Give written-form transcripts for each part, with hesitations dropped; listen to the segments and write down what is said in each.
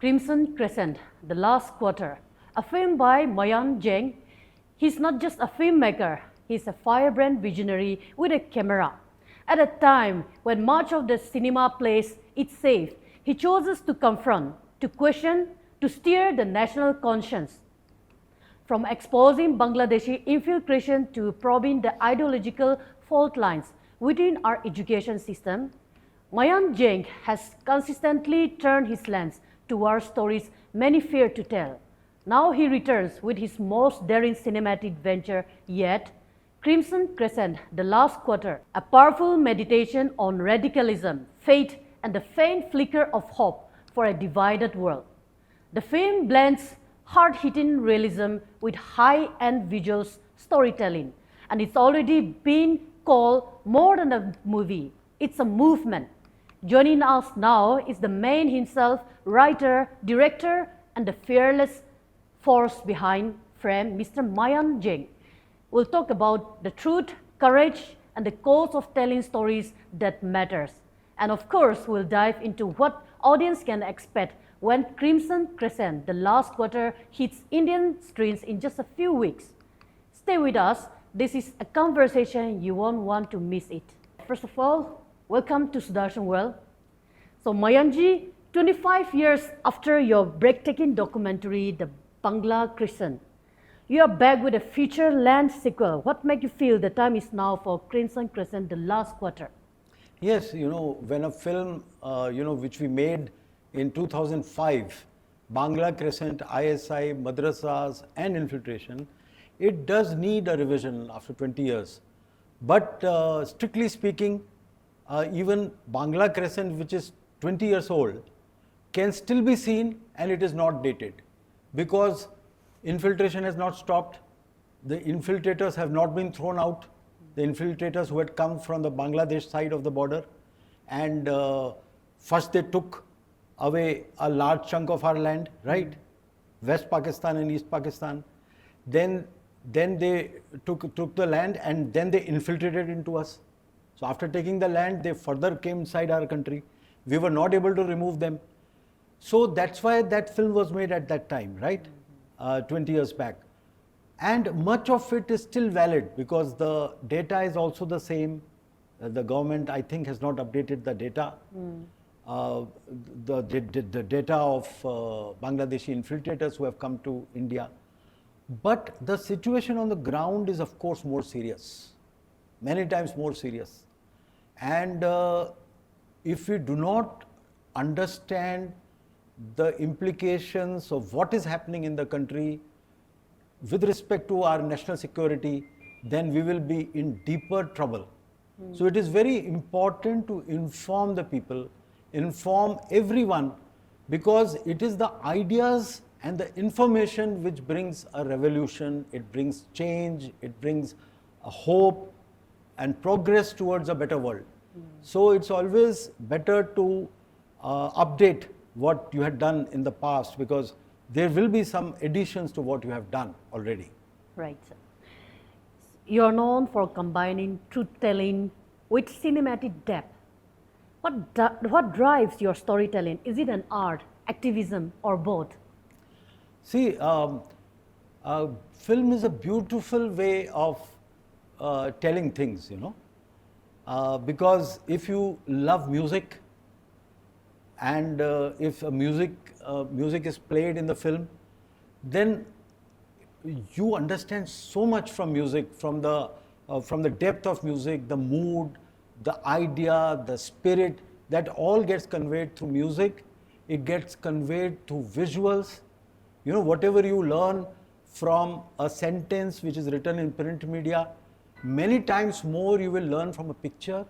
Crimson Crescent, The Last Quarter, a film by Mayank Jain. He's not just a filmmaker, he's a firebrand visionary with a camera. At a time when much of the cinema plays it safe, he chooses to confront, to question, to steer the national conscience. From exposing Bangladeshi infiltration to probing the ideological fault lines within our education system, Mayank Jain has consistently turned his lens towards stories many fear to tell. Now he returns with his most daring cinematic venture yet, Crimson Crescent, The Last Quarter, a powerful meditation on radicalism, faith, and the faint flicker of hope for a divided world. The film blends hard-hitting realism with high-end visual storytelling, and it's already been called more than a movie. It's a movement. Joining us now is the man himself, writer, director, and the fearless force behind frame, Mr. Mayank Jain. We'll talk about the truth, courage, and the cause of telling stories that matters. And of course, we'll dive into what audience can expect when Crimson Crescent, The Last Quarter, hits Indian screens in just a few weeks. Stay with us. This is a conversation you won't want to miss it. First of all, welcome to Sudarshan World. So Mayankji, 25 years after your breathtaking documentary, The Bangla Crescent, you are back with a feature-length sequel. What makes you feel the time is now for Crimson Crescent, The Last Quarter? Yes, when a film, which we made in 2005, Bangla Crescent, ISI, Madrasas and Infiltration, it does need a revision after 20 years. But strictly speaking, even Bangla Crescent, which is 20 years old, can still be seen and it is not dated. Because infiltration has not stopped, the infiltrators have not been thrown out, the infiltrators who had come from the Bangladesh side of the border, and first they took away a large chunk of our land, right? West Pakistan and East Pakistan. Then they took the land and then they infiltrated into us. So after taking the land, they further came inside our country. We were not able to remove them. So that's why that film was made at that time, right? 20 years back. And much of it is still valid because the data is also the same. The government, I think, has not updated the data. The data of Bangladeshi infiltrators who have come to India. But the situation on the ground is, of course, more serious, many times more serious. And if we do not understand the implications of what is happening in the country with respect to our national security, then we will be in deeper trouble. So it is very important to inform the people, inform everyone, because it is the ideas and the information which brings a revolution, it brings change, it brings a hope and progress towards a better world. So it's always better to update what you had done in the past, because there will be some additions to what you have done already. Right. You're known for combining truth-telling with cinematic depth. What drives your storytelling? Is it an art, activism, or both? See, film is a beautiful way of telling things, because if you love music and if music is played in the film, then you understand so much from music, from the depth of music, the mood, the idea, the spirit, that all gets conveyed through music. It gets conveyed through visuals. Whatever you learn from a sentence which is written in print media, many times more you will learn from a picture.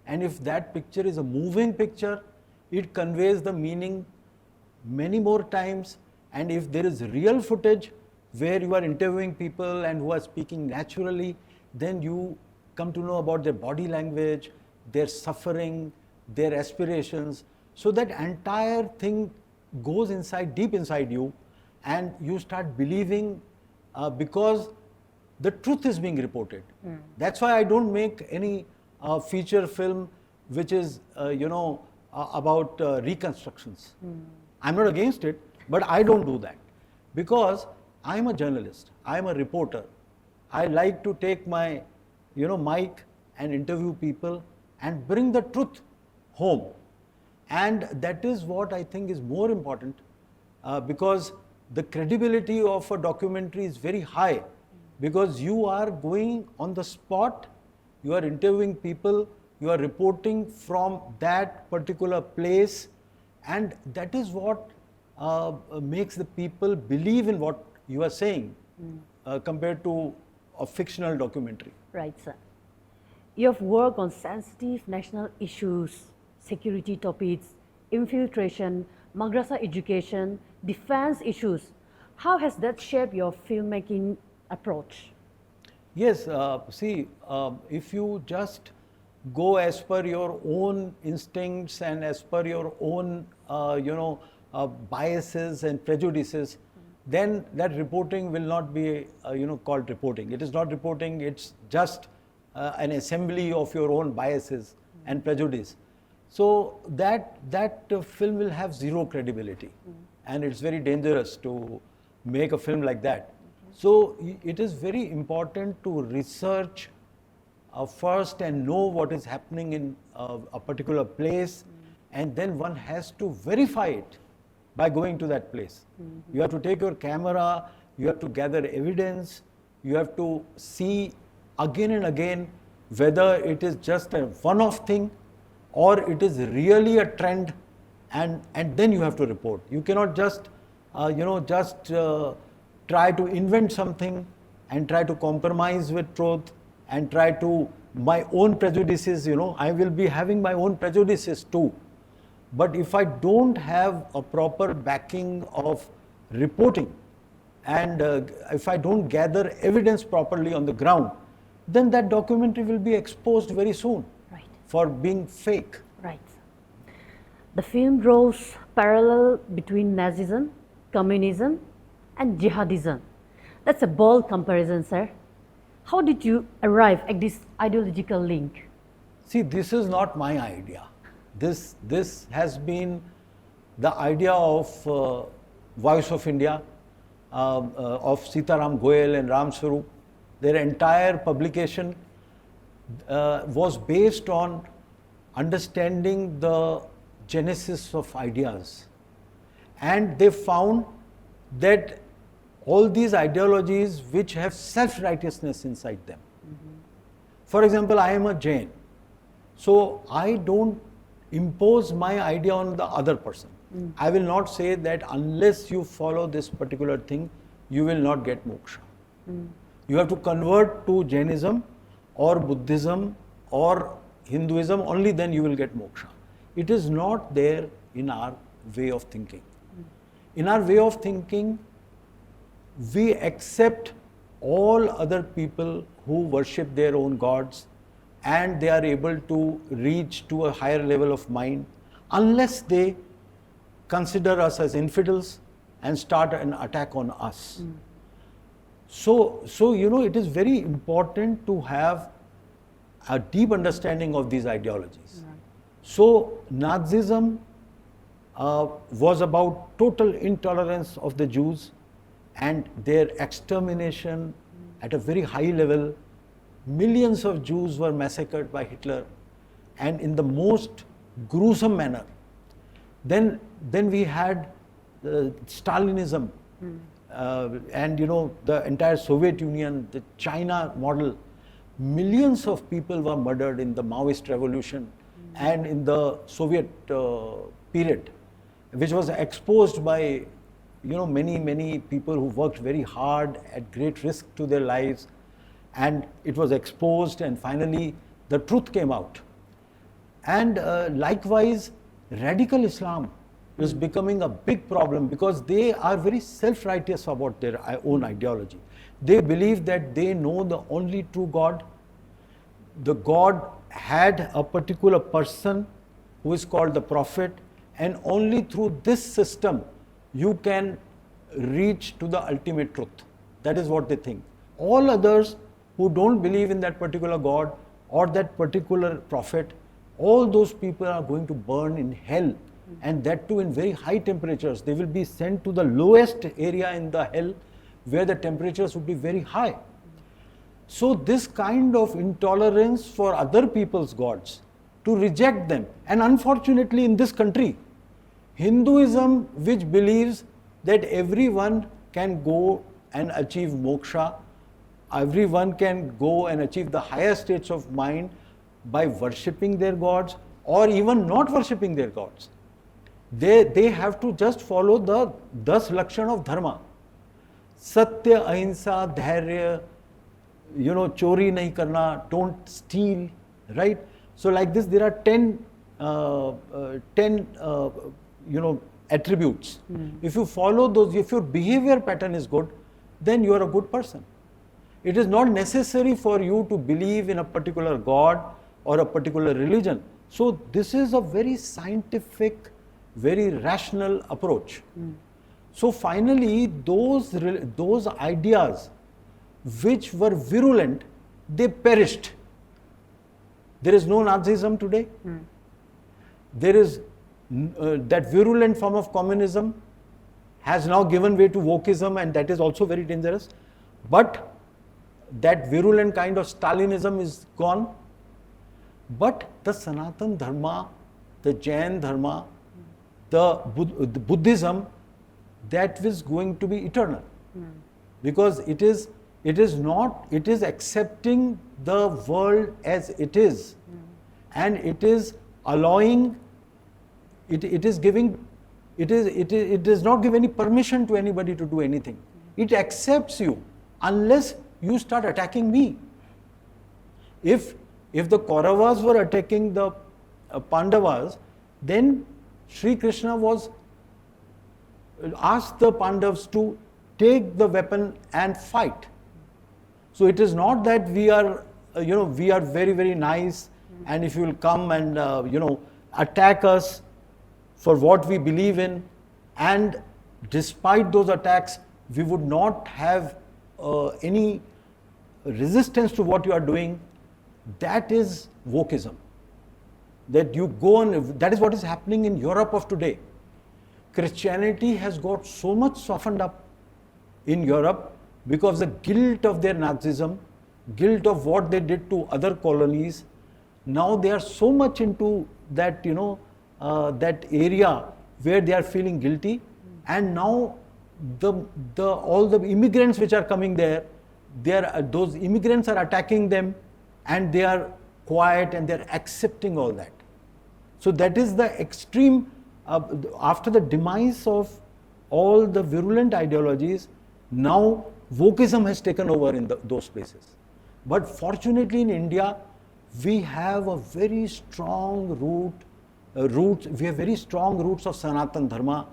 And if that picture is a moving picture, it conveys the meaning many more times. And if there is real footage where you are interviewing people and who are speaking naturally, then you come to know about their body language, their suffering, their aspirations. So that entire thing goes deep inside you, and you start believing because the truth is being reported. That's why I don't make any feature film which is, about reconstructions. I'm not against it, but I don't do that because I'm a journalist, I'm a reporter. I like to take my, mic and interview people and bring the truth home. And that is what I think is more important because the credibility of a documentary is very high because you are going on the spot, you are interviewing people, you are reporting from that particular place, and that is what makes the people believe in what you are saying compared to a fictional documentary. Right, sir. You have worked on sensitive national issues, security topics, infiltration, madrasa education, defense issues. How has that shaped your filmmaking approach? Yes, if you just go as per your own instincts and as per your own, biases and prejudices, then that reporting will not be, called reporting. It is not reporting, it's just an assembly of your own biases and prejudice. So that film will have zero credibility, and it's very dangerous to make a film like that. So it is very important to research first and know what is happening in a particular place, and then one has to verify it by going to that place. You have to take your camera, you have to gather evidence, you have to see again and again whether it is just a one-off thing or it is really a trend, and then you have to report. You cannot just try to invent something and try to compromise with truth and try to my own prejudices. I will be having my own prejudices too. But if I don't have a proper backing of reporting and if I don't gather evidence properly on the ground, then that documentary will be exposed very soon for being fake. Right. The film draws parallel between Nazism, communism, and jihadism. That's a bold comparison, sir. How did you arrive at this ideological link? See, this is not my idea. This has been the idea of Voice of India, of Sitaram Goyal and Ram Swarup. Their entire publication was based on understanding the genesis of ideas. And they found that all these ideologies which have self-righteousness inside them. For example, I am a Jain. So I don't impose my idea on the other person. I will not say that unless you follow this particular thing, you will not get moksha. You have to convert to Jainism or Buddhism or Hinduism, only then you will get moksha. It is not there in our way of thinking. In our way of thinking, we accept all other people who worship their own gods and they are able to reach to a higher level of mind unless they consider us as infidels and start an attack on us. So it is very important to have a deep understanding of these ideologies. So Nazism was about total intolerance of the Jews and their extermination at a very high level. Millions of Jews were massacred by Hitler, and in the most gruesome manner. Then we had Stalinism, and the entire Soviet Union, the China model. Millions of people were murdered in the Maoist revolution and in the Soviet period, which was exposed by many people who worked very hard at great risk to their lives, and it was exposed, and finally the truth came out. And likewise, radical Islam is becoming a big problem because they are very self-righteous about their own ideology. They believe that they know the only true God. The God had a particular person who is called the Prophet, and only through this system you can reach to the ultimate truth. That is what they think. All others who don't believe in that particular God or that particular prophet, all those people are going to burn in hell and that too in very high temperatures. They will be sent to the lowest area in the hell where the temperatures would be very high. So this kind of intolerance for other people's gods, to reject them, and unfortunately in this country, Hinduism, which believes that everyone can go and achieve moksha, everyone can go and achieve the higher states of mind by worshipping their gods or even not worshipping their gods. They have to just follow the 10 lakshan of dharma. Satya, ahimsa, dhairya, chori nahi karna, don't steal, right? So like this, there are 10 attributes. If you follow those, if your behavior pattern is good, then you are a good person. It is not necessary for you to believe in a particular god or a particular religion. So this is a very scientific, very rational approach. So finally, those ideas which were virulent, they perished. There is no Nazism today. There is that virulent form of communism has now given way to wokeism, and that is also very dangerous. But that virulent kind of Stalinism is gone. But the Sanatan Dharma, the Jain Dharma, the Buddhism, that is going to be eternal. Because it is accepting the world as it is. And it is allowing, it does not give any permission to anybody to do anything. It accepts you unless you start attacking me. If the Kauravas were attacking the Pandavas, then Sri Krishna asked the Pandavas to take the weapon and fight. So it is not that we are very, very nice, and if you will come and attack us for what we believe in, and despite those attacks, we would not have any resistance to what you are doing. That is wokeism. That you go on, that is what is happening in Europe of today. Christianity has got so much softened up in Europe because the guilt of their Nazism, guilt of what they did to other colonies. Now they are so much into that, that area where they are feeling guilty, and now all the immigrants which are coming there, those immigrants are attacking them, and they are quiet and they are accepting all that. So that is the extreme. After the demise of all the virulent ideologies, now wokeism has taken over in those places. But fortunately in India, we have a very strong roots. We have very strong roots of Sanatan Dharma,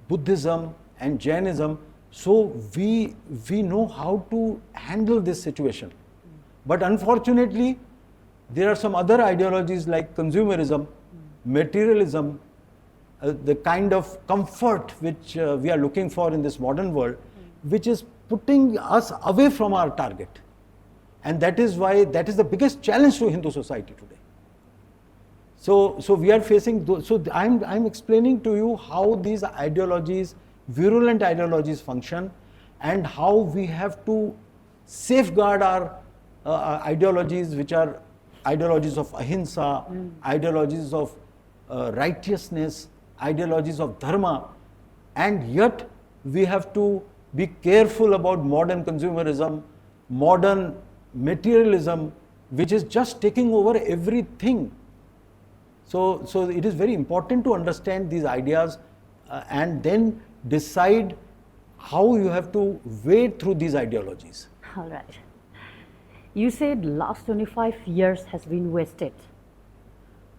Buddhism and Jainism. So we know how to handle this situation. But unfortunately, there are some other ideologies like consumerism, materialism, the kind of comfort which we are looking for in this modern world, which is putting us away from our target. And that is the biggest challenge to Hindu society today. So we are facing, so I'm explaining to you how these ideologies, virulent ideologies function, and how we have to safeguard our ideologies, which are ideologies of ahimsa, ideologies of righteousness, ideologies of dharma, and yet we have to be careful about modern consumerism, modern materialism, which is just taking over everything. So it is very important to understand these ideas and then decide how you have to wade through these ideologies. All right. You said last 25 years has been wasted.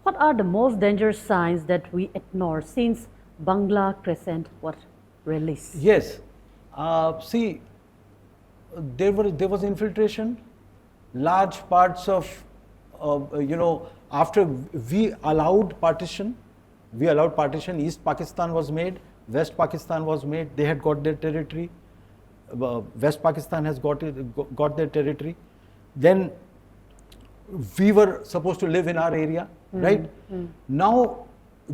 What are the most dangerous signs that we ignore since Bangla Crescent was released? Yes. See, there was infiltration. Large parts of, after we allowed partition, East Pakistan was made, West Pakistan was made, they had got their territory, West Pakistan has got their territory. Then we were supposed to live in our area, right? Now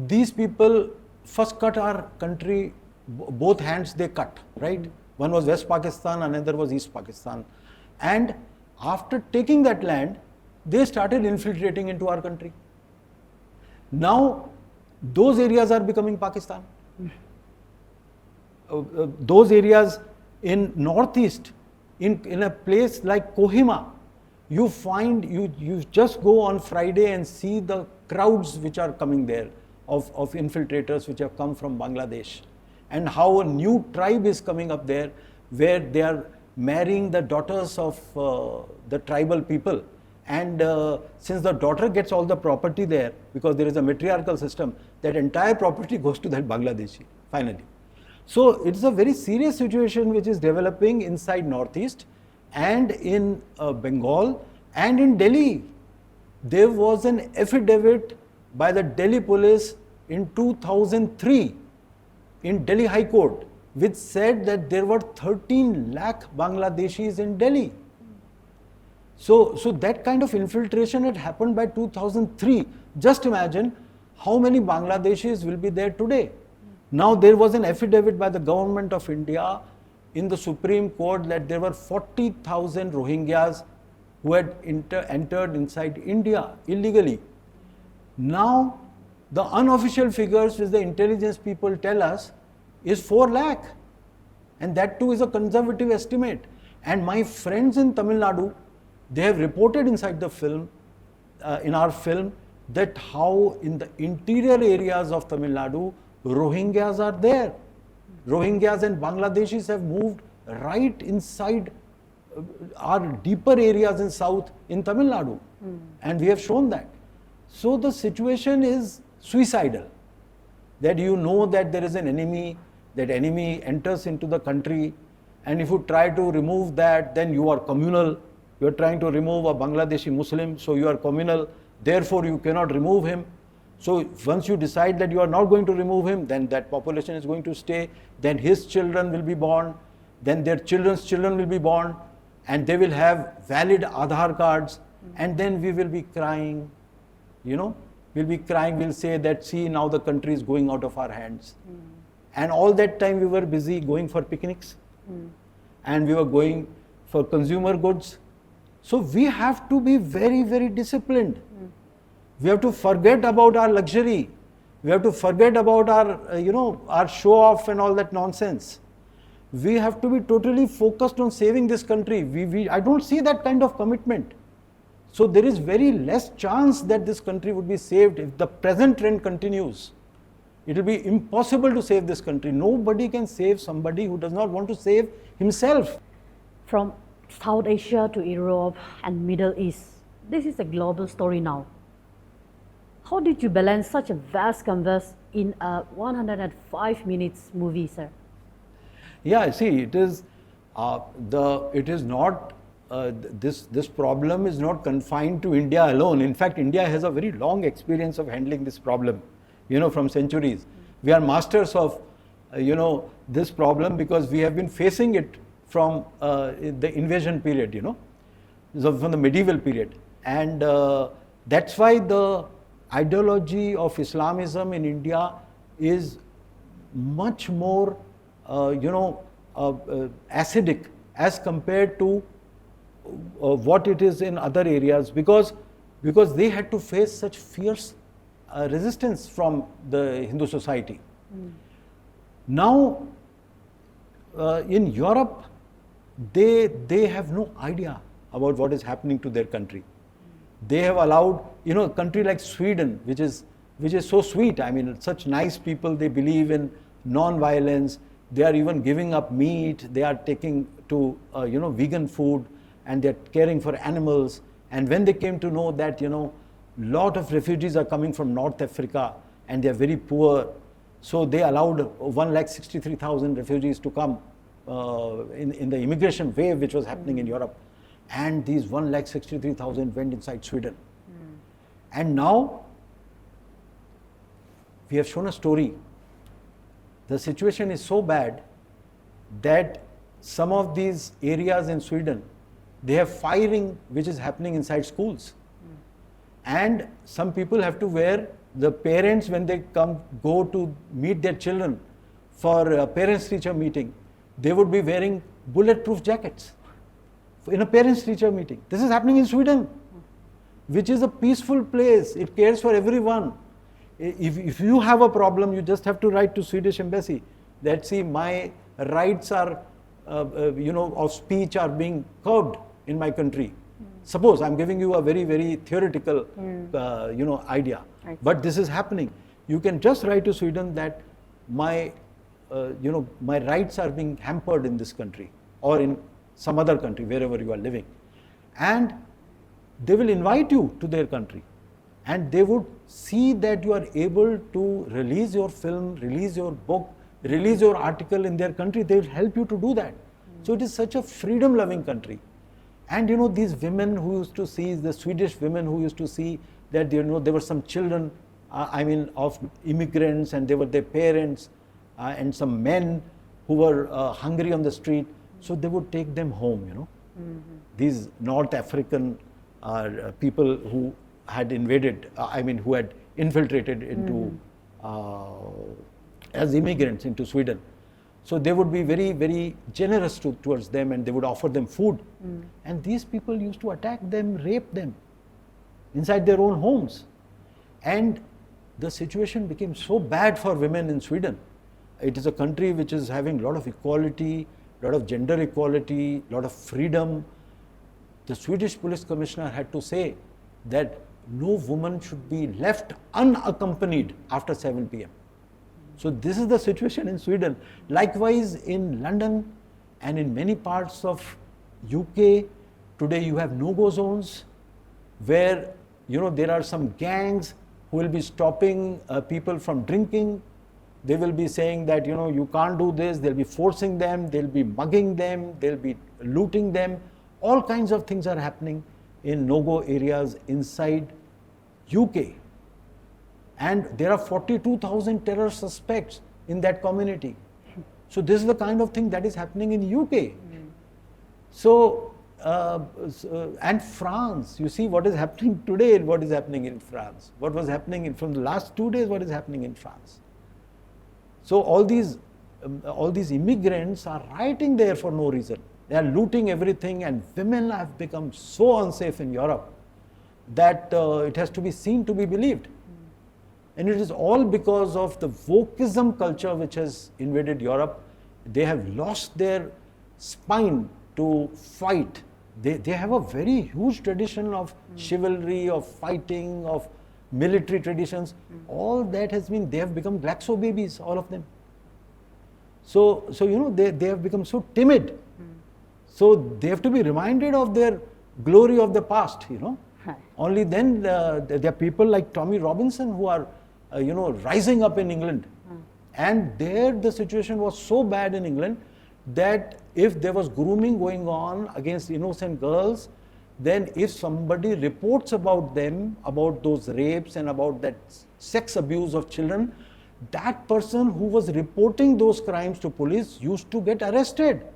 these people first cut our country, both hands they cut, right? One was West Pakistan, another was East Pakistan. And after taking that land, they started infiltrating into our country. Now, those areas are becoming Pakistan. Those areas in northeast, in a place like Kohima, you find, you just go on Friday and see the crowds which are coming there of infiltrators which have come from Bangladesh, and how a new tribe is coming up there where they are marrying the daughters of the tribal people. And since the daughter gets all the property there, because there is a matriarchal system, that entire property goes to that Bangladeshi, finally. So it's a very serious situation which is developing inside Northeast and in Bengal and in Delhi. There was an affidavit by the Delhi police in 2003 in Delhi High Court, which said that there were 13 lakh Bangladeshis in Delhi. So that kind of infiltration had happened by 2003. Just imagine how many Bangladeshis will be there today. Now there was an affidavit by the government of India in the Supreme Court that there were 40,000 Rohingyas who had entered inside India illegally. Now the unofficial figures which the intelligence people tell us is 4 lakh, and that too is a conservative estimate. And my friends in Tamil Nadu, they have reported inside the film, in our film, that how in the interior areas of Tamil Nadu, Rohingyas are there. Rohingyas and Bangladeshis have moved right inside our deeper areas in south in Tamil Nadu. And we have shown that. So the situation is suicidal. That you know that there is an enemy, that enemy enters into the country, and if you try to remove that, then you are communal. You are trying to remove a Bangladeshi Muslim, so you are communal, therefore you cannot remove him. So once you decide that you are not going to remove him, then that population is going to stay, then his children will be born, then their children's children will be born, and they will have valid Aadhaar cards, and then we will be crying, we'll be crying, we'll say that, see, now the country is going out of our hands. And all that time we were busy going for picnics, and we were going for consumer goods. So we have to be very, very disciplined. We have to forget about our luxury. We have to forget about our, our show off and all that nonsense. We have to be totally focused on saving this country. I don't see that kind of commitment. So there is very less chance that this country would be saved if the present trend continues. It will be impossible to save this country. Nobody can save somebody who does not want to save himself. From South Asia to Europe and Middle East, this is a global story now. How did you balance such a vast canvas in a 105 minutes movie, sir? Yeah, see, it is not, this problem is not confined to India alone. In fact, India has a very long experience of handling this problem, from centuries. We are masters of, this problem because we have been facing it from the invasion period, so from the medieval period. And that's why the ideology of Islamism in India is much more, acidic as compared to what it is in other areas, because they had to face such fierce resistance from the Hindu society. Now, in Europe, they have no idea about what is happening to their country. They have allowed, a country like Sweden, which is so sweet. I mean, such nice people. They believe in non-violence. They are even giving up meat. They are taking to vegan food, and they are caring for animals. And when they came to know that lot of refugees are coming from North Africa and they are very poor, so they allowed 163,000 refugees to come in the immigration wave which was happening in Europe. And these 163,000 went inside Sweden. And now we have shown a story. The situation is so bad that some of these areas in Sweden, they have firing which is happening inside schools. And some people have to wear The parents, when they go to meet their children for a parents-teacher meeting, they would be wearing bulletproof jackets in a parents-teacher meeting. This is happening in Sweden, which is a peaceful place. It cares for everyone. If you have a problem, you just have to write to Swedish embassy that, see, my rights are, of speech are being curbed in my country. Suppose I'm giving you a very, very theoretical, idea, but this is happening. You can just write to Sweden that my rights are being hampered in this country or in some other country, wherever you are living, and they will invite you to their country, and they would see that you are able to release your film, release your book, release your article in their country. They will help you to do that. So it is such a freedom-loving country. And these women who used to see, the Swedish women who used to see that there were some children, of immigrants, and they were their parents, and some men who were hungry on the street. So they would take them home. These North African people who had invaded, who had infiltrated into as immigrants into Sweden. So they would be very, very generous towards them, and they would offer them food. And these people used to attack them, rape them inside their own homes. And the situation became so bad for women in Sweden. It is a country which is having a lot of equality, a lot of gender equality, a lot of freedom. The Swedish police commissioner had to say that no woman should be left unaccompanied after 7 p.m. So this is the situation in Sweden. Likewise in London and in many parts of UK, today you have no-go zones where there are some gangs who will be stopping people from drinking. They will be saying that you can't do this. They'll be forcing them, they'll be mugging them, they'll be looting them. All kinds of things are happening in no-go areas inside UK. And there are 42,000 terror suspects in that community. So this is the kind of thing that is happening in UK. So, and France, you see what is happening today and what is happening in France. What was happening from the last 2 days, what is happening in France. So all these immigrants are rioting there for no reason. They are looting everything, and women have become so unsafe in Europe that it has to be seen to be believed. And it is all because of the wokeism culture which has invaded Europe. They have lost their spine to fight. They have a very huge tradition of chivalry, of fighting, of military traditions. All that has been, they have become Glaxo babies, all of them. So they have become so timid. So they have to be reminded of their glory of the past, Only then there are people like Tommy Robinson who are rising up in England. And there the situation was so bad in England that if there was grooming going on against innocent girls, then if somebody reports about them, about those rapes and about that sex abuse of children, that person who was reporting those crimes to police used to get arrested.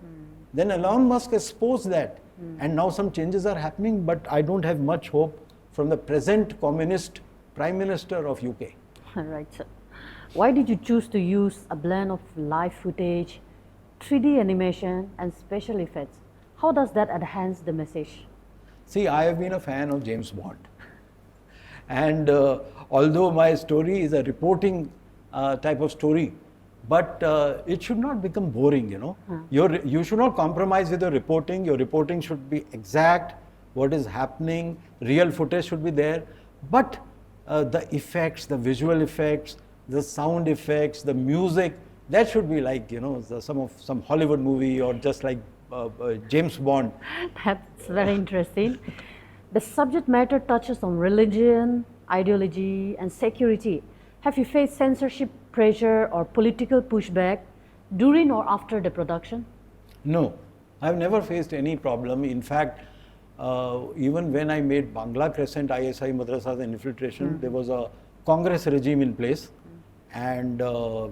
Then Elon Musk exposed that. And now some changes are happening, but I don't have much hope from the present communist Prime Minister of UK. Right, sir. Why did you choose to use a blend of live footage, 3D animation, and special effects? How does that enhance the message? See, I have been a fan of James Bond. And although my story is a reporting type of story, but it should not become boring, You should not compromise with your reporting. Your reporting should be exact, what is happening, real footage should be there. But the effects, the visual effects, the sound effects, the music, that should be like, some Hollywood movie or just like James Bond. That's very interesting. The subject matter touches on religion, ideology, and security. Have you faced censorship pressure or political pushback during or after the production? No, I've never faced any problem. In fact, even when I made Bangla Crescent, ISI, Madrasas and Infiltration, there was a Congress regime in place, and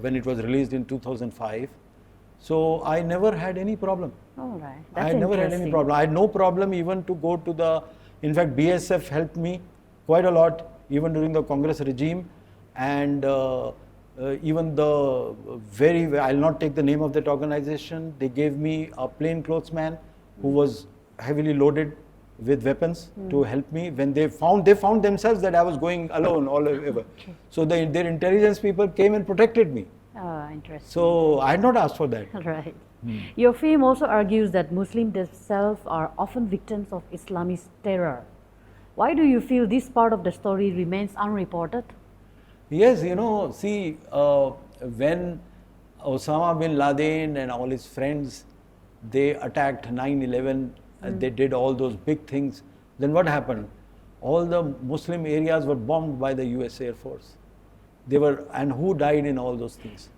when it was released in 2005, so I never had any problem. All right, I never had any problem. I had no problem even to go to in fact BSF helped me quite a lot even during the Congress regime. and even the I'll not take the name of that organization, they gave me a plainclothesman who was heavily loaded with weapons to help me when they found themselves that I was going alone all over. Okay. So their intelligence people came and protected me. Interesting. So I had not asked for that. Right. Your film also argues that Muslims themselves are often victims of Islamist terror. Why do you feel this part of the story remains unreported? Yes, see, when Osama bin Laden and all his friends, they attacked 9/11, and they did all those big things, then what happened? All the Muslim areas were bombed by the US Air Force. And who died in all those things?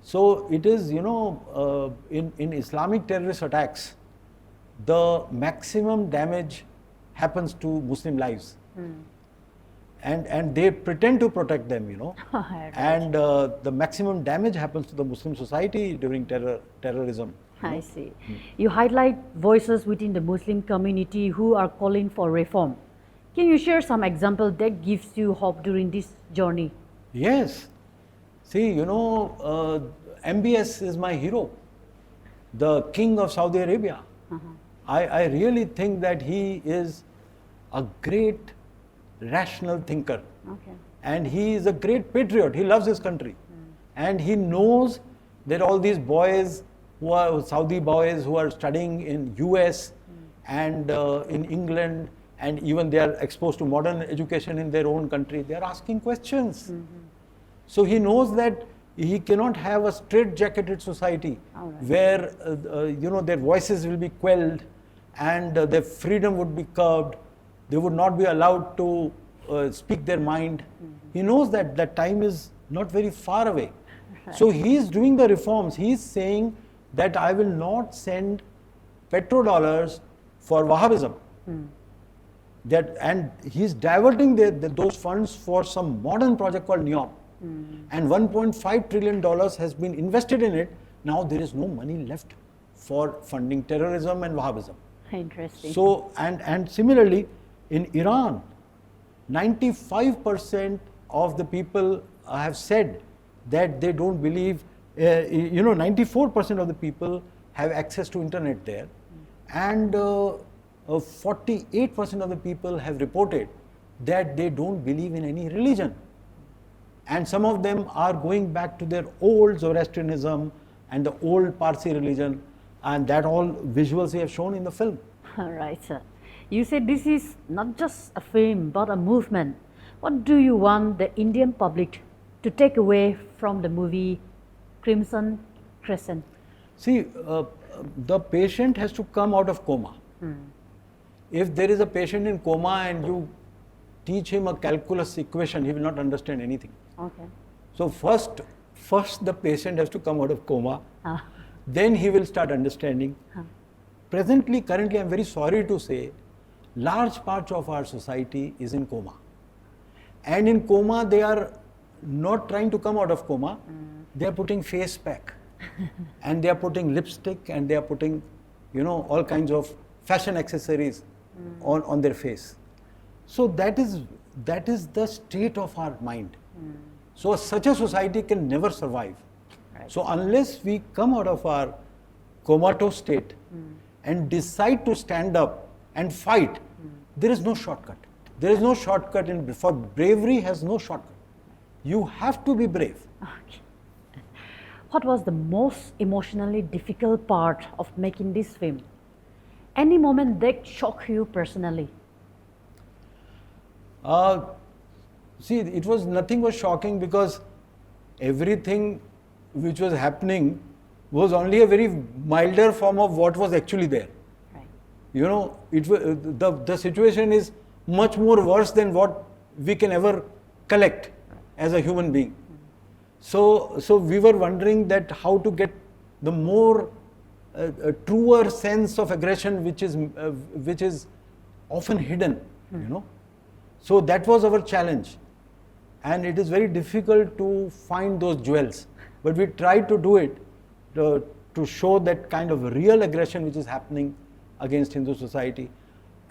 So it is, in Islamic terrorist attacks, the maximum damage happens to Muslim lives. And they pretend to protect them, Right. and the maximum damage happens to the Muslim society during terrorism. I see. You highlight voices within the Muslim community who are calling for reform. Can you share some example that gives you hope during this journey? Yes. See, MBS is my hero, the king of Saudi Arabia. I really think that he is a great rational thinker. Okay. And he is a great patriot. He loves his country. And he knows that all these boys who are Saudi boys who are studying in US and in England, and even they are exposed to modern education in their own country, they are asking questions. So he knows that he cannot have a straight-jacketed society where their voices will be quelled and their freedom would be curbed. They would not be allowed to speak their mind. He knows that that time is not very far away. So he is doing the reforms. He is saying that I will not send petrodollars for Wahhabism. And he is diverting those funds for some modern project called NEOM. And $1.5 trillion has been invested in it. Now there is no money left for funding terrorism and Wahhabism. Interesting. So, and similarly, in Iran, 95% of the people have said that they don't believe, 94% of the people have access to internet there, and 48% of the people have reported that they don't believe in any religion. And some of them are going back to their old Zoroastrianism and the old Parsi religion, and that all visuals we have shown in the film. All right, sir. You said this is not just a film, but a movement. What do you want the Indian public to take away from the movie Crimson Crescent? See, the patient has to come out of coma. If there is a patient in coma and you teach him a calculus equation, he will not understand anything. Okay. So first the patient has to come out of coma, then he will start understanding. Currently, I'm very sorry to say, large parts of our society is in coma. And in coma, they are not trying to come out of coma, they are putting face pack. And they are putting lipstick, and they are putting, all kinds of fashion accessories on their face. So that is the state of our mind. So such a society can never survive. Right. So unless we come out of our comatose state and decide to stand up and fight, there is no shortcut. There is no shortcut for bravery has no shortcut. You have to be brave. Okay. What was the most emotionally difficult part of making this film? Any moment that shocked you personally? See, nothing was shocking because everything which was happening was only a very milder form of what was actually there. Right. The situation is much more worse than what we can ever collect as a human being. So we were wondering that how to get the more truer sense of aggression which is often hidden, So that was our challenge, and it is very difficult to find those jewels. But we tried to do it to show that kind of real aggression which is happening against Hindu society,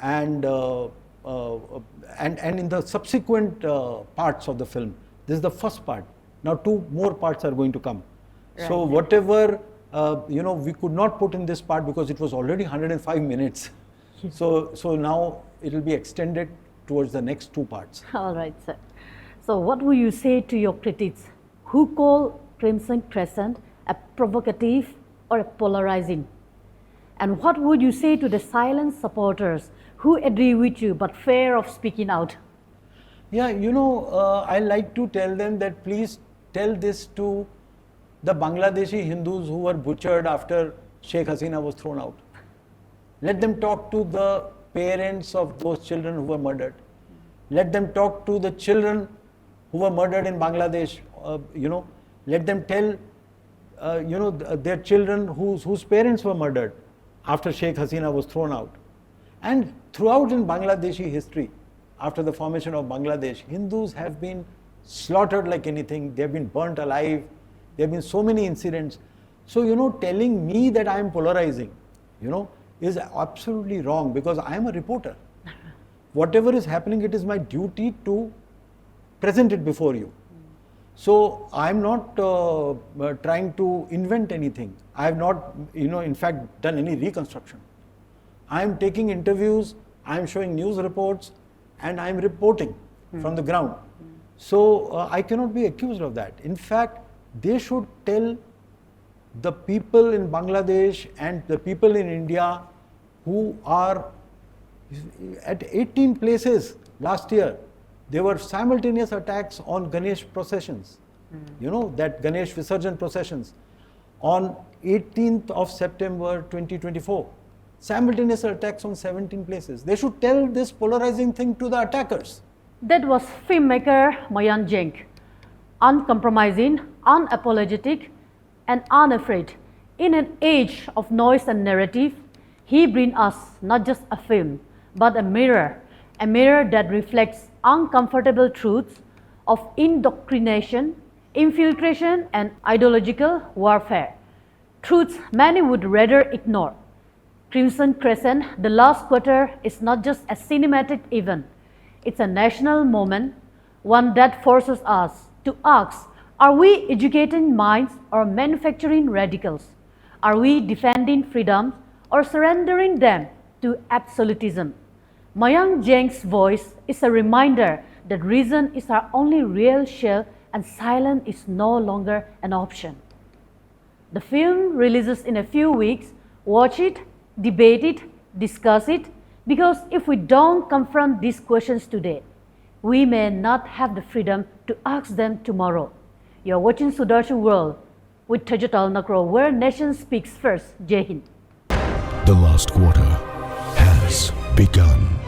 and in the subsequent parts of the film, This is the first part. Now 2 more parts are going to come. So Right. whatever, we could not put in this part because it was already 105 minutes. So now it will be extended towards the next 2 parts. All right, sir. So what will you say to your critics who call Crescent a provocative or a polarizing? And what would you say to the silent supporters who agree with you but fear of speaking out? Yeah, I like to tell them that please tell this to the Bangladeshi Hindus who were butchered after Sheikh Hasina was thrown out. Let them talk to the parents of those children who were murdered. Let them talk to the children who were murdered in Bangladesh. Let them tell, their children whose parents were murdered after Sheikh Hasina was thrown out. And throughout in Bangladeshi history, after the formation of Bangladesh, Hindus have been slaughtered like anything. They have been burnt alive. There have been so many incidents. So, telling me that I am polarizing, is absolutely wrong because I am a reporter. Whatever is happening, it is my duty to present it before you. So I'm not trying to invent anything. I have not, in fact, done any reconstruction. I am taking interviews, I am showing news reports, and I am reporting from the ground. So I cannot be accused of that. In fact, they should tell the people in Bangladesh and the people in India who are at 18 places last year. There were simultaneous attacks on Ganesh processions, that Ganesh Visarjan processions on 18th of September 2024. Simultaneous attacks on 17 places. They should tell this polarizing thing to the attackers. That was filmmaker Mayank Jain, uncompromising, unapologetic, and unafraid. In an age of noise and narrative, he brings us not just a film, but a mirror that reflects uncomfortable truths of indoctrination, infiltration, and ideological warfare. Truths many would rather ignore. Crescent, the last quarter, is not just a cinematic event. It's a national moment, one that forces us to ask, are we educating minds or manufacturing radicals? Are we defending freedom or surrendering them to absolutism? Mayank Jain's voice is a reminder that reason is our only real shield and silence is no longer an option. The film releases in a few weeks. Watch it, debate it, discuss it, because if we don't confront these questions today, we may not have the freedom to ask them tomorrow. You're watching Sudarshan World with Tajatal Nakro, where nation speaks first. Jai Hind. The last quarter has begun.